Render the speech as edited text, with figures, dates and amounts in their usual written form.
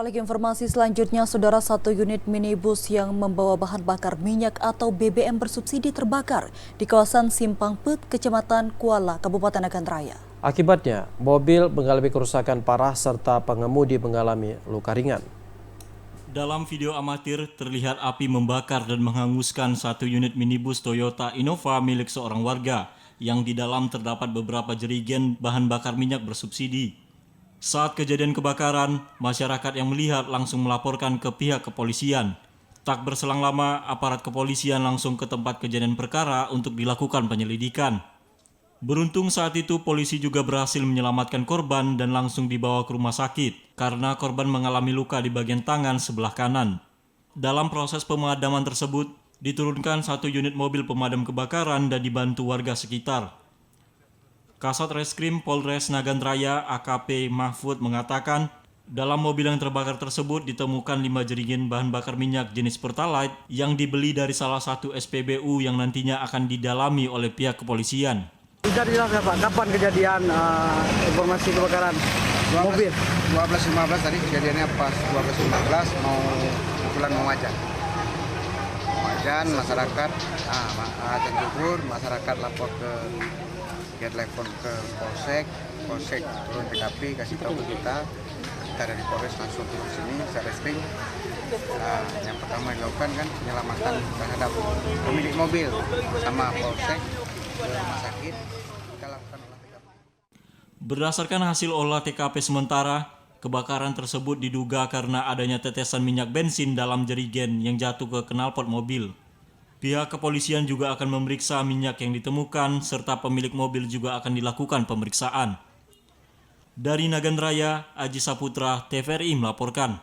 Beralih ke informasi selanjutnya, saudara, satu unit minibus yang membawa bahan bakar minyak atau BBM bersubsidi terbakar di kawasan Simpang Pet, Kecamatan Kuala, Kabupaten Nagan Raya. Akibatnya, mobil mengalami kerusakan parah serta pengemudi mengalami luka ringan. Dalam video amatir, terlihat api membakar dan menghanguskan satu unit minibus Toyota Innova milik seorang warga yang di dalam terdapat beberapa jerigen bahan bakar minyak bersubsidi. Saat kejadian kebakaran, masyarakat yang melihat langsung melaporkan ke pihak kepolisian. Tak berselang lama, aparat kepolisian langsung ke tempat kejadian perkara untuk dilakukan penyelidikan. Beruntung saat itu polisi juga berhasil menyelamatkan korban dan langsung dibawa ke rumah sakit karena korban mengalami luka di bagian tangan sebelah kanan. Dalam proses pemadaman tersebut, diturunkan satu unit mobil pemadam kebakaran dan dibantu warga sekitar. Kasat Reskrim Polres Nagan Raya AKP Mahfud mengatakan, dalam mobil yang terbakar tersebut ditemukan 5 jerigen bahan bakar minyak jenis Pertalite yang dibeli dari salah satu SPBU yang nantinya akan didalami oleh pihak kepolisian. Bisa dijelaskan Pak, kapan kejadian informasi kebakaran mobil? 12.15 tadi kejadiannya pas 12.15 mau pulang mau wajan masyarakat, azan zuhur, masyarakat lapor telepon ke polsek turun TKP kasih tahu ke kita dari Polres langsung turun sini Satreskrim. Yang pertama dilakukan kan penyelamatan terhadap pemilik mobil sama polsek ke rumah sakit. Kita lakukan olah TKP. Berdasarkan hasil olah TKP sementara, kebakaran tersebut diduga karena adanya tetesan minyak bensin dalam jerigen yang jatuh ke knalpot mobil. Pihak kepolisian juga akan memeriksa minyak yang ditemukan serta pemilik mobil juga akan dilakukan pemeriksaan. Dari Nagan Raya, Aji Saputra, TVRI melaporkan.